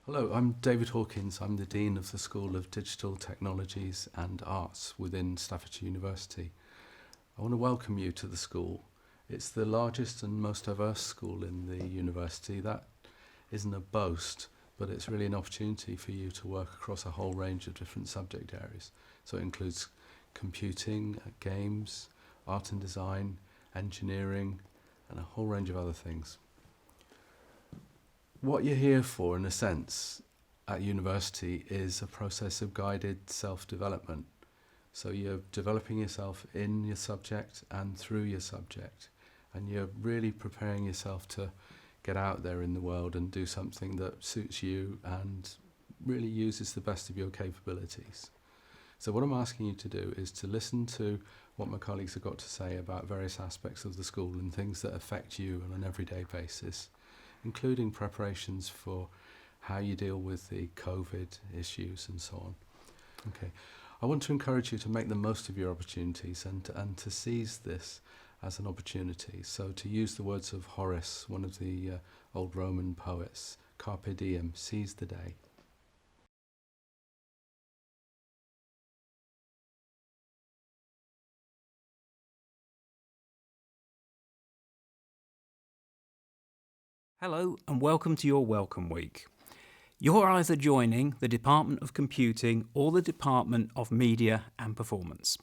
Hello, I'm David Hawkins. I'm the Dean of the School of Digital Technologies and Arts within Staffordshire University. I want to welcome you to the school. It's the largest and most diverse school in the university. That isn't a boast, but it's really an opportunity for you to work across a whole range of different subject areas. So it includes computing, games, art and design, engineering, and a whole range of other things. What you're here for, in a sense, at university is a process of guided self-development. So you're developing yourself in your subject and through your subject, and you're really preparing yourself to get out there in the world and do something that suits you and really uses the best of your capabilities. So what I'm asking you to do is to listen to what my colleagues have got to say about various aspects of the school and things that affect you on an everyday basis, including preparations for how you deal with the COVID issues and so on. Okay, I want to encourage you to make the most of your opportunities and to seize this as an opportunity. So to use the words of Horace, one of the old Roman poets, carpe diem, seize the day. Hello and welcome to your Welcome Week. You're either joining the Department of Computing or the Department of Media and Performance.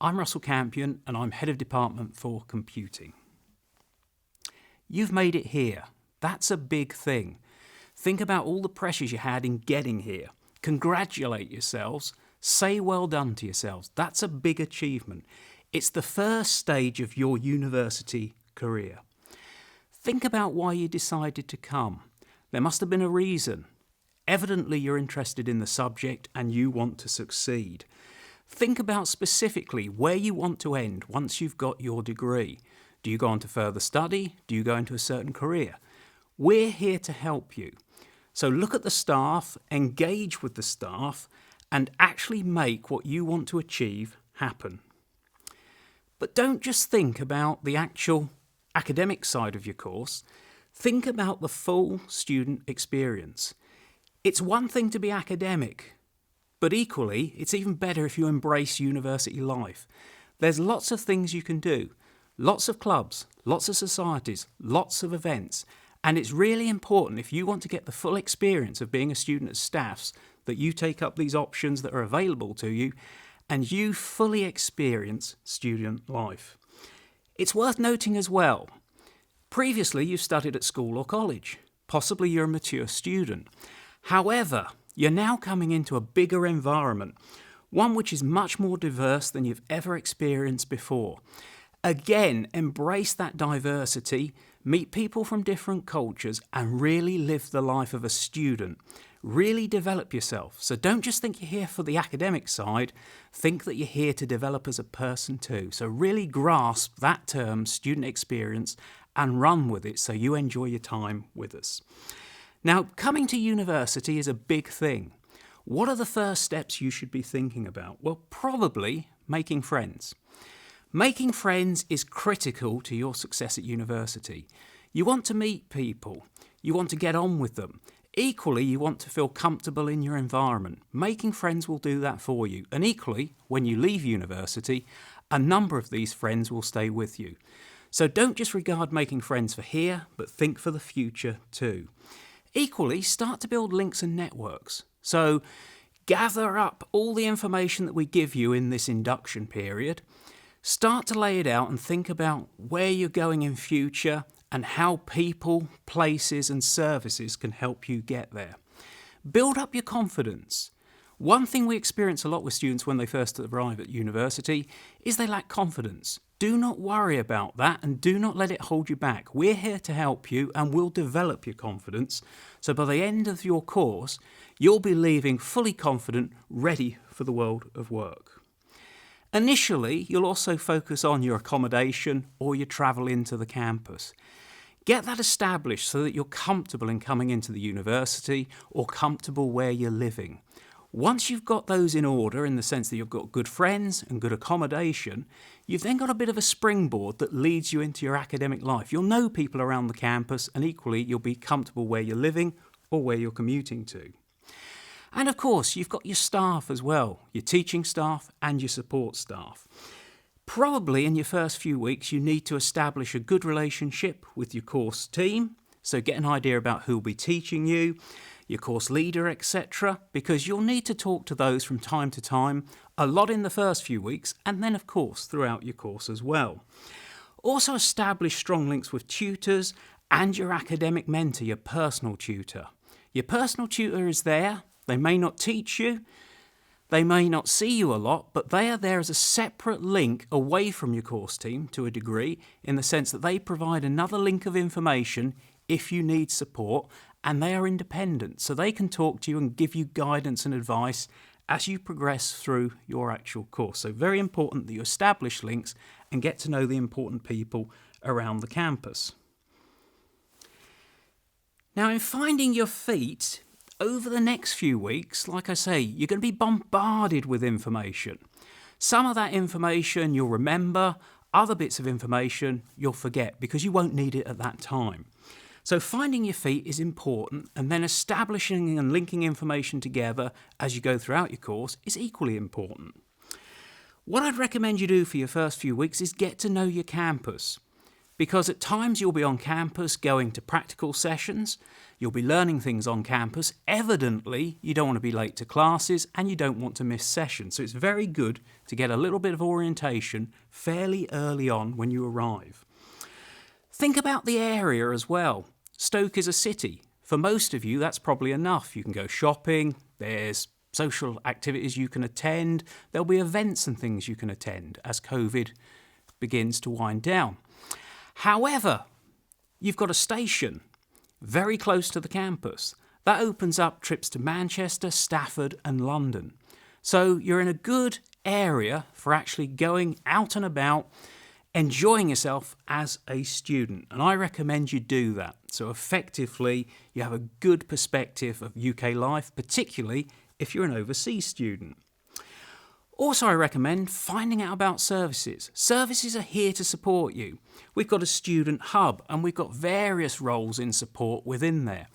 I'm Russell Campion and I'm Head of Department for Computing. You've made it here. That's a big thing. Think about all the pressures you had in getting here. Congratulate yourselves. Say well done to yourselves. That's a big achievement. It's the first stage of your university career. Think about why you decided to come. There must have been a reason. Evidently you're interested in the subject and you want to succeed. Think about specifically where you want to end once you've got your degree. Do you go on to further study? Do you go into a certain career? We're here to help you. So look at the staff, engage with the staff, and actually make what you want to achieve happen. But don't just think about the actual academic side of your course. Think about the full student experience. It's one thing to be academic, but equally, it's even better if you embrace university life. There's lots of things you can do, lots of clubs, lots of societies, lots of events, and it's really important if you want to get the full experience of being a student at Staffs that you take up these options that are available to you and you fully experience student life. It's worth noting as well, previously you studied at school or college. Possibly you're a mature student. However, you're now coming into a bigger environment, one which is much more diverse than you've ever experienced before. Again, embrace that diversity, meet people from different cultures, and really live the life of a student. Really develop yourself. So don't just think you're here for the academic side, think that you're here to develop as a person too. So really grasp that term, student experience, and run with it so you enjoy your time with us. Now, coming to university is a big thing. What are the first steps you should be thinking about? Well, probably making friends. Making friends is critical to your success at university. You want to meet people. You want to get on with them. Equally, you want to feel comfortable in your environment. Making friends will do that for you. And equally, when you leave university, a number of these friends will stay with you. So don't just regard making friends for here, but think for the future too. Equally, start to build links and networks. So gather up all the information that we give you in this induction period. Start to lay it out and think about where you're going in future and how people, places and services can help you get there. Build up your confidence. One thing we experience a lot with students when they first arrive at university is they lack confidence. Do not worry about that and do not let it hold you back. We're here to help you and we'll develop your confidence. So by the end of your course, you'll be leaving fully confident, ready for the world of work. Initially, you'll also focus on your accommodation or your travel into the campus. Get that established so that you're comfortable in coming into the university or comfortable where you're living. Once you've got those in order, in the sense that you've got good friends and good accommodation, you've then got a bit of a springboard that leads you into your academic life. You'll know people around the campus and equally you'll be comfortable where you're living or where you're commuting to. And of course, you've got your staff as well, your teaching staff and your support staff. Probably in your first few weeks, you need to establish a good relationship with your course team. So get an idea about who will be teaching you, your course leader, etc. Because you'll need to talk to those from time to time, a lot in the first few weeks, and then of course throughout your course as well. Also establish strong links with tutors and your academic mentor, your personal tutor. Your personal tutor is there. They may not teach you, they may not see you a lot, but they are there as a separate link away from your course team to a degree, in the sense that they provide another link of information if you need support, and they are independent, so they can talk to you and give you guidance and advice as you progress through your actual course. So very important that you establish links and get to know the important people around the campus. Now, in finding your feet, over the next few weeks, like I say, you're going to be bombarded with information. Some of that information you'll remember, other bits of information you'll forget because you won't need it at that time. So finding your feet is important, and then establishing and linking information together as you go throughout your course is equally important. What I'd recommend you do for your first few weeks is get to know your campus. Because at times you'll be on campus going to practical sessions, you'll be learning things on campus. Evidently, you don't want to be late to classes and you don't want to miss sessions. So it's very good to get a little bit of orientation fairly early on when you arrive. Think about the area as well. Stoke is a city. For most of you, that's probably enough. You can go shopping, there's social activities you can attend, there'll be events and things you can attend as COVID begins to wind down. However, you've got a station very close to the campus. That opens up trips to Manchester, Stafford and London. So you're in a good area for actually going out and about, enjoying yourself as a student. And I recommend you do that. So effectively, you have a good perspective of UK life, particularly if you're an overseas student. Also, I recommend finding out about services. Services are here to support you. We've got a student hub and we've got various roles in support within there.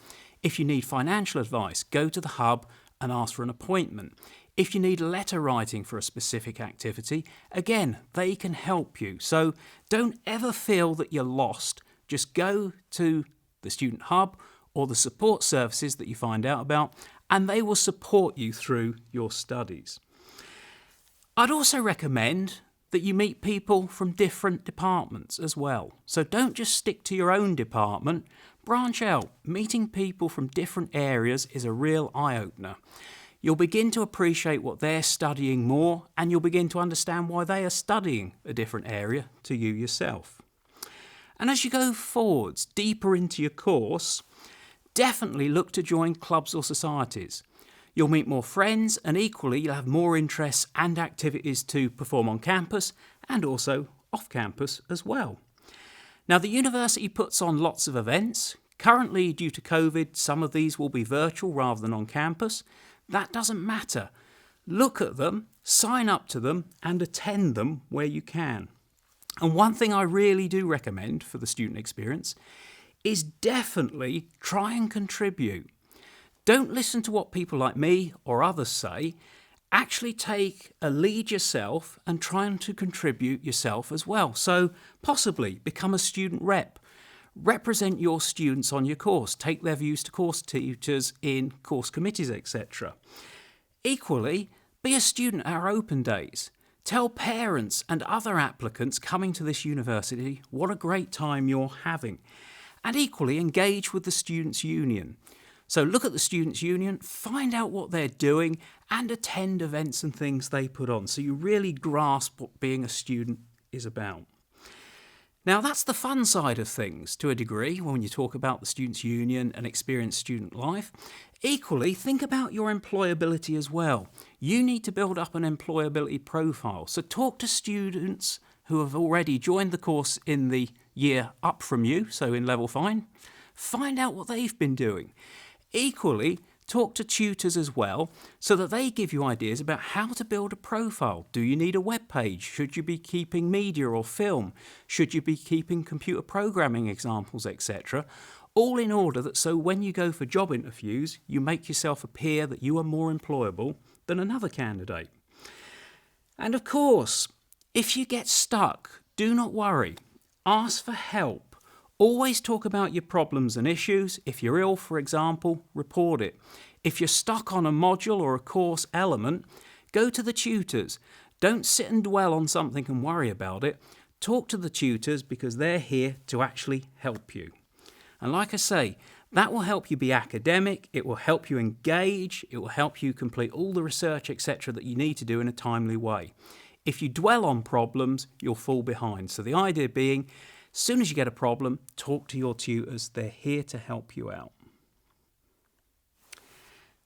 If you need financial advice, go to the hub and ask for an appointment. If you need letter writing for a specific activity, again, they can help you. So don't ever feel that you're lost. Just go to the student hub or the support services that you find out about, and they will support you through your studies. I'd also recommend that you meet people from different departments as well. So don't just stick to your own department, branch out. Meeting people from different areas is a real eye-opener. You'll begin to appreciate what they're studying more, and you'll begin to understand why they are studying a different area to you yourself. And as you go forwards, deeper into your course, definitely look to join clubs or societies. You'll meet more friends, and equally you'll have more interests and activities to perform on campus and also off campus as well. Now, the university puts on lots of events. Currently, due to COVID, some of these will be virtual rather than on campus. That doesn't matter. Look at them, sign up to them and attend them where you can. And one thing I really do recommend for the student experience is definitely try and contribute. Don't listen to what people like me or others say. Actually take a lead yourself and try and to contribute yourself as well. So possibly become a student rep. Represent your students on your course. Take their views to course teachers in course committees, etc. Equally, be a student at our open days. Tell parents and other applicants coming to this university what a great time you're having. And equally, engage with the Students' Union. So look at the Students' Union, find out what they're doing and attend events and things they put on so you really grasp what being a student is about. Now that's the fun side of things to a degree when you talk about the Students' Union and experience student life. Equally, think about your employability as well. You need to build up an employability profile. So talk to students who have already joined the course in the year up from you, so in level 5. Find out what they've been doing. Equally, talk to tutors as well so that they give you ideas about how to build a profile. Do you need a web page? Should you be keeping media or film? Should you be keeping computer programming examples, etc.? all in order that so when you go for job interviews, you make yourself appear that you are more employable than another candidate. And of course, if you get stuck, do not worry. Ask for help. Always talk about your problems and issues. If you're ill, for example, report it. If you're stuck on a module or a course element, go to the tutors. Don't sit and dwell on something and worry about it. Talk to the tutors because they're here to actually help you. And like I say, that will help you be academic, it will help you engage, it will help you complete all the research, etc. that you need to do in a timely way. If you dwell on problems, you'll fall behind. So the idea being, as soon as you get a problem, talk to your tutors. They're here to help you out.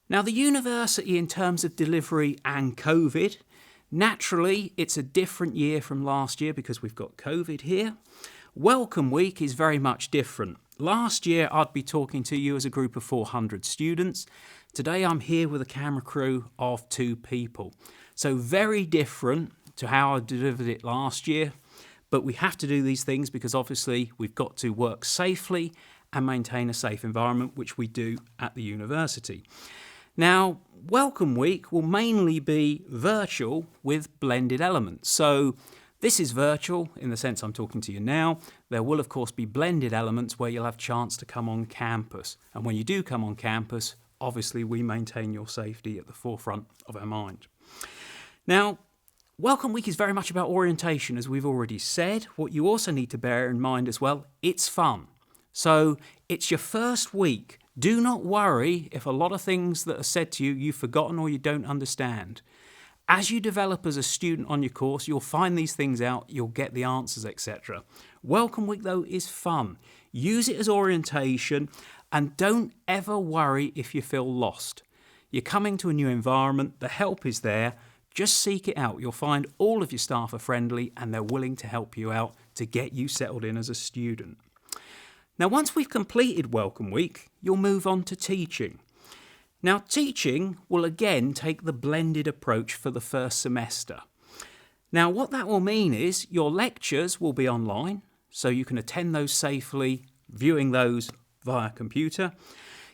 Now, the university in terms of delivery and COVID, naturally, it's a different year from last year because we've got COVID here. Welcome Week is very much different. Last year, I'd be talking to you as a group of 400 students. Today, I'm here with a camera crew of 2 people. So very different to how I delivered it last year. But we have to do these things because obviously we've got to work safely and maintain a safe environment, which we do at the university. Now, Welcome Week will mainly be virtual with blended elements. So this is virtual in the sense I'm talking to you now. There will, of course, be blended elements where you'll have chance to come on campus. And when you do come on campus, obviously we maintain your safety at the forefront of our mind. Now, Welcome Week is very much about orientation, as we've already said. What you also need to bear in mind as well, it's fun. So it's your first week. Do not worry if a lot of things that are said to you, you've forgotten or you don't understand. As you develop as a student on your course, you'll find these things out, you'll get the answers, etc. Welcome Week, though, is fun. Use it as orientation and don't ever worry if you feel lost. You're coming to a new environment, the help is there. Just seek it out. You'll find all of your staff are friendly and they're willing to help you out to get you settled in as a student. Now, once we've completed Welcome Week, you'll move on to teaching. Now, teaching will again take the blended approach for the first semester. Now, what that will mean is your lectures will be online, so you can attend those safely, viewing those via computer.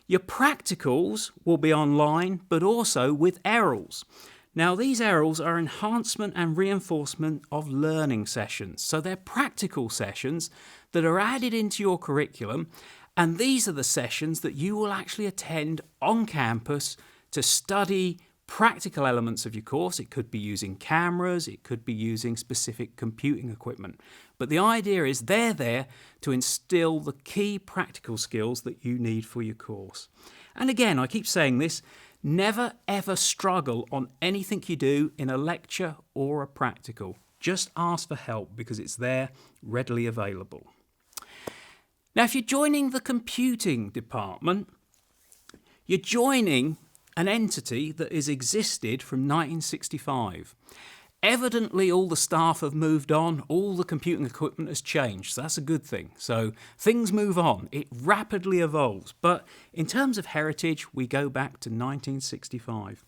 Your practicals will be online, but also with ERLs. Now, these ERLs are enhancement and reinforcement of learning sessions. So they're practical sessions that are added into your curriculum, and these are the sessions that you will actually attend on campus to study practical elements of your course. It could be using cameras, it could be using specific computing equipment. But the idea is they're there to instill the key practical skills that you need for your course. And again, I keep saying this, never ever struggle on anything you do in a lecture or a practical. Just ask for help because it's there, readily available. Now, if you're joining the computing department, you're joining an entity that has existed from 1965. Evidently, all the staff have moved on, all the computing equipment has changed, so that's a good thing. So things move on, it rapidly evolves. But in terms of heritage, we go back to 1965.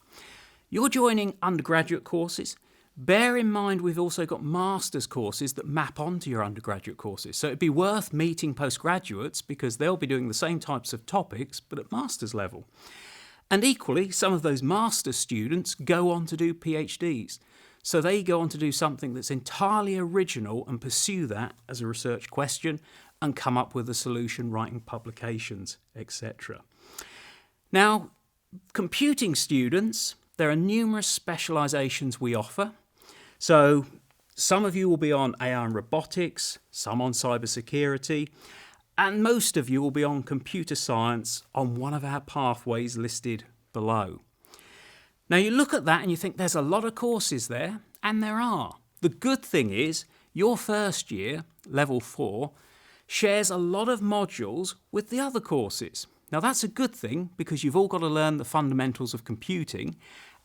You're joining undergraduate courses. Bear in mind we've also got master's courses that map onto your undergraduate courses. So it'd be worth meeting postgraduates because they'll be doing the same types of topics, but at master's level. And equally, some of those master's students go on to do PhDs. So they go on to do something that's entirely original and pursue that as a research question and come up with a solution, writing publications, etc. Now, computing students, there are numerous specialisations we offer. So some of you will be on AI and robotics, some on cybersecurity, and most of you will be on computer science on one of our pathways listed below. Now, you look at that and you think there's a lot of courses there, and there are. The good thing is your first year, level 4, shares a lot of modules with the other courses. Now, that's a good thing because you've all got to learn the fundamentals of computing,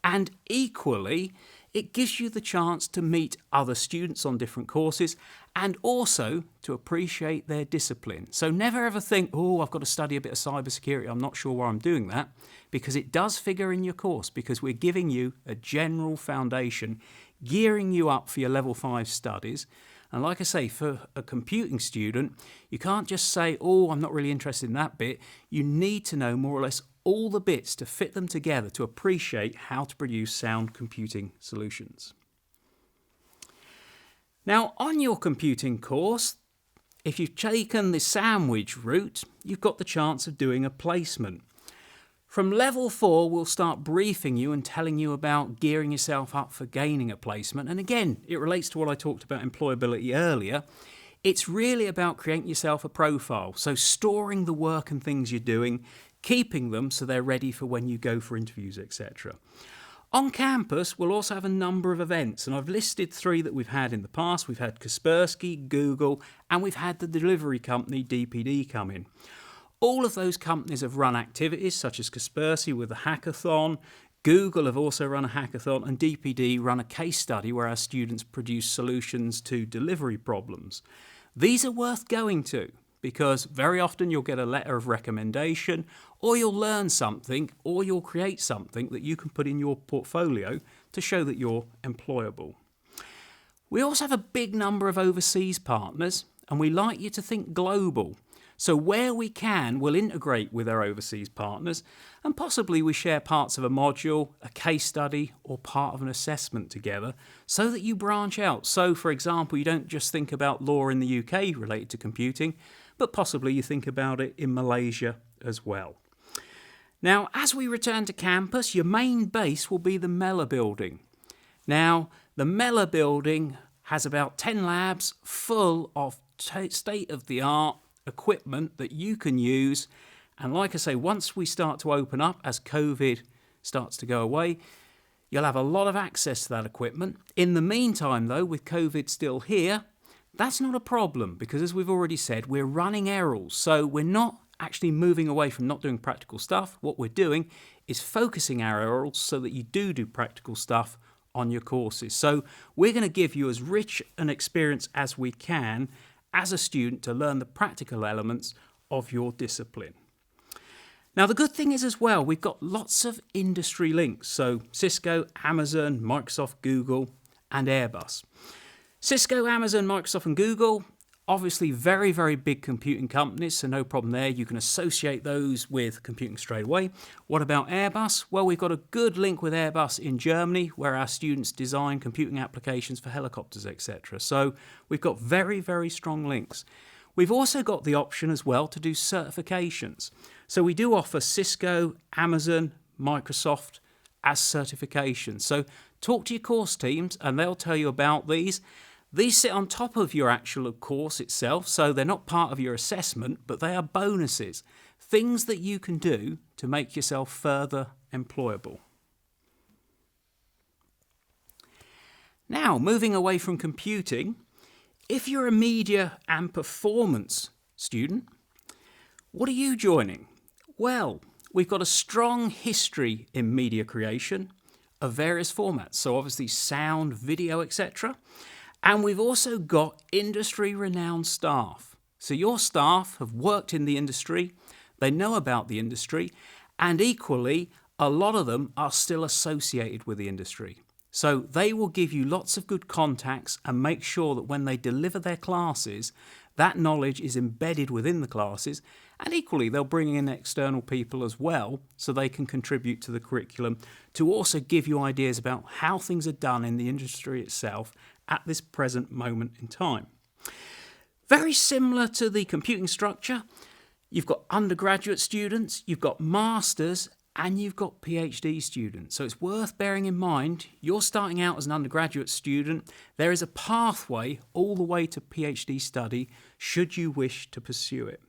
and equally, it gives you the chance to meet other students on different courses and also to appreciate their discipline. So never ever think, oh, I've got to study a bit of cybersecurity, I'm not sure why I'm doing that, because it does figure in your course because we're giving you a general foundation, gearing you up for your level 5 studies, And like I say, for a computing student, you can't just say, oh, I'm not really interested in that bit. You need to know more or less all the bits to fit them together to appreciate how to produce sound computing solutions. Now, on your computing course, if you've taken the sandwich route, you've got the chance of doing a placement. From level 4, we'll start briefing you and telling you about gearing yourself up for gaining a placement. And again, it relates to what I talked about employability earlier. It's really about creating yourself a profile. So storing the work and things you're doing, keeping them so they're ready for when you go for interviews, etc. On campus, we'll also have a number of events, and I've listed 3 that we've had in the past. We've had Kaspersky, Google, and we've had the delivery company DPD come in. All of those companies have run activities such as Kaspersky with a hackathon, Google have also run a hackathon, and DPD run a case study where our students produce solutions to delivery problems. These are worth going to because very often you'll get a letter of recommendation, or you'll learn something, or you'll create something that you can put in your portfolio to show that you're employable. We also have a big number of overseas partners, and we like you to think global. So where we can, we'll integrate with our overseas partners, and possibly we share parts of a module, a case study, or part of an assessment together so that you branch out. So, for example, you don't just think about law in the UK related to computing, but possibly you think about it in Malaysia as well. Now, as we return to campus, your main base will be the Mellor building. Now, the Mellor building has about 10 labs full of state-of-the-art equipment that you can use. And like I say, once we start to open up, as COVID starts to go away, you'll have a lot of access to that equipment. In the meantime, though, with COVID still here, that's not a problem because, as we've already said, we're running ERLs. So we're not actually moving away from not doing practical stuff. What we're doing is focusing our ERLs so that you do practical stuff on your courses. So we're going to give you as rich an experience as we can as a student to learn the practical elements of your discipline. Now, the good thing is as well, we've got lots of industry links. So Cisco, Amazon, Microsoft, Google, and Airbus. Cisco, Amazon, Microsoft, and Google, obviously very, very big computing companies, so no problem there. You can associate those with computing straight away. What about Airbus? Well, we've got a good link with Airbus in Germany, where our students design computing applications for helicopters, etc. So we've got very, very strong links. We've also got the option as well to do certifications. So we do offer Cisco, Amazon, Microsoft as certifications. So talk to your course teams and they'll tell you about these. These sit on top of your actual course itself, so they're not part of your assessment, but they are bonuses, things that you can do to make yourself further employable. Now, moving away from computing, if you're a media and performance student, what are you joining? Well, we've got a strong history in media creation of various formats, so obviously sound, video, etc. And we've also got industry-renowned staff. So your staff have worked in the industry, they know about the industry, and equally, a lot of them are still associated with the industry. So they will give you lots of good contacts and make sure that when they deliver their classes, that knowledge is embedded within the classes, and equally they'll bring in external people as well so they can contribute to the curriculum to also give you ideas about how things are done in the industry itself at this present moment in time. Very similar to the computing structure, you've got undergraduate students, you've got masters, and you've got PhD students. So it's worth bearing in mind, you're starting out as an undergraduate student, there is a pathway all the way to PhD study should you wish to pursue it.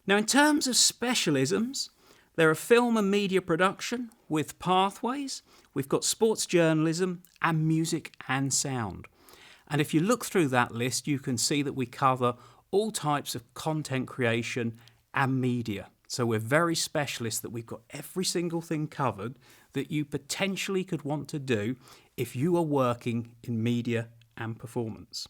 Now, in terms of specialisms, there are film and media production with pathways. We've got sports journalism and music and sound. And if you look through that list, you can see that we cover all types of content creation and media. So we're very specialist that we've got every single thing covered that you potentially could want to do if you are working in media and performance.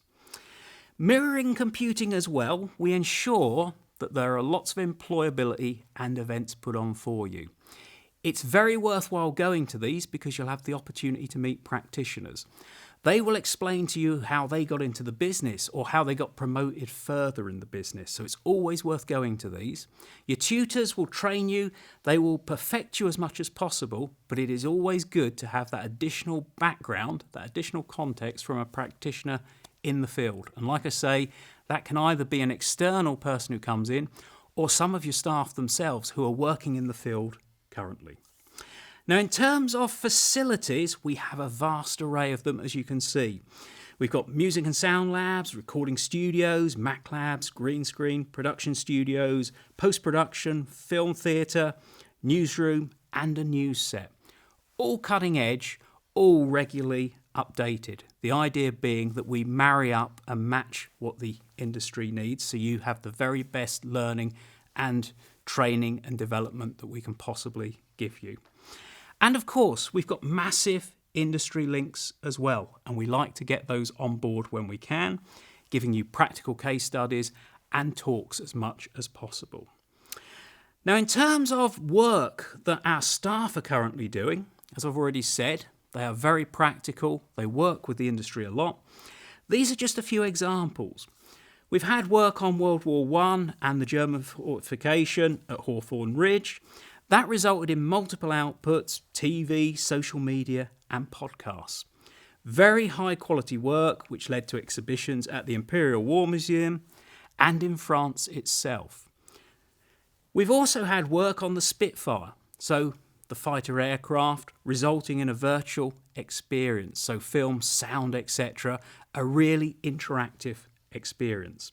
Mirroring computing as well, we ensure that there are lots of employability and events put on for you. It's very worthwhile going to these because you'll have the opportunity to meet practitioners. They will explain to you how they got into the business or how they got promoted further in the business. So it's always worth going to these. Your tutors will train you. They will perfect you as much as possible, but it is always good to have that additional background, that additional context from a practitioner in the field. And like I say, that can either be an external person who comes in or some of your staff themselves who are working in the field currently. Now, in terms of facilities, we have a vast array of them, as you can see. We've got music and sound labs, recording studios, Mac labs, green screen, production studios, post-production, film theatre, newsroom, and a news set. All cutting edge, all regularly updated. The idea being that we marry up and match what the industry needs, so you have the very best learning and training and development that we can possibly give you. And of course, we've got massive industry links as well, and we like to get those on board when we can, giving you practical case studies and talks as much as possible. Now, in terms of work that our staff are currently doing, as I've already said, they are very practical, they work with the industry a lot. These are just a few examples. We've had work on World War I and the German fortification at Hawthorne Ridge. That resulted in multiple outputs, TV, social media and podcasts. Very high quality work which led to exhibitions at the Imperial War Museum and in France itself. We've also had work on the Spitfire, so the fighter aircraft, resulting in a virtual experience, so film, sound, etc., a really interactive experience.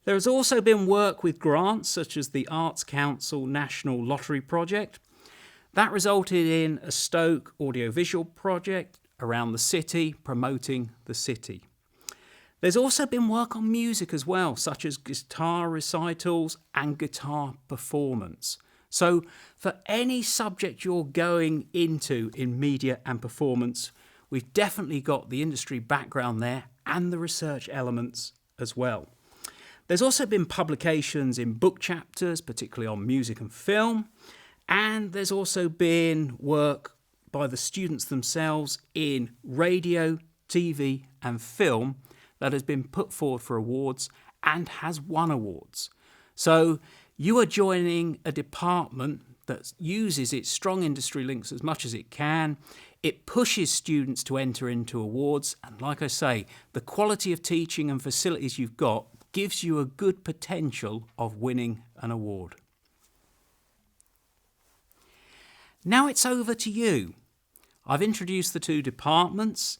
There has also been work with grants such as the Arts Council National Lottery Project. That resulted in a Stoke audiovisual project around the city, promoting the city. There's also been work on music as well, such as guitar recitals and guitar performance. So for any subject you're going into in media and performance, we've definitely got the industry background there and the research elements as well. There's also been publications in book chapters, particularly on music and film, and there's also been work by the students themselves in radio, TV and film that has been put forward for awards and has won awards. So you are joining a department that uses its strong industry links as much as it can. It pushes students to enter into awards, and like I say, the quality of teaching and facilities you've got gives you a good potential of winning an award. Now it's over to you. I've introduced the two departments.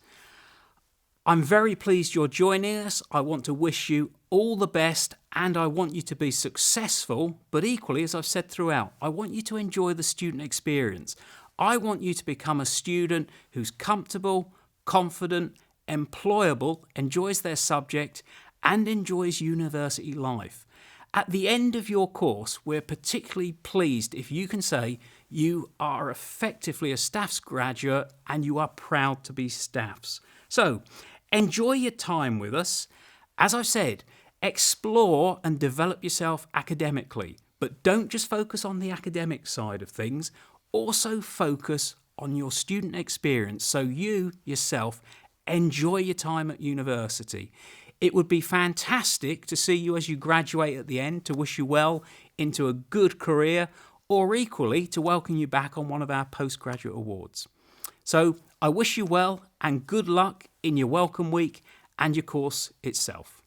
I'm very pleased you're joining us. I want to wish you all the best and I want you to be successful, but equally, as I've said throughout, I want you to enjoy the student experience. I want you to become a student who's comfortable, confident, employable, enjoys their subject and enjoys university life. At the end of your course, we're particularly pleased if you can say you are effectively a staffs graduate and you are proud to be staffs. So, enjoy your time with us. As I've said, explore and develop yourself academically, but don't just focus on the academic side of things, also focus on your student experience so you yourself enjoy your time at university. It would be fantastic to see you as you graduate at the end, to wish you well into a good career, or equally to welcome you back on one of our postgraduate awards. So I wish you well and good luck in your welcome week and your course itself.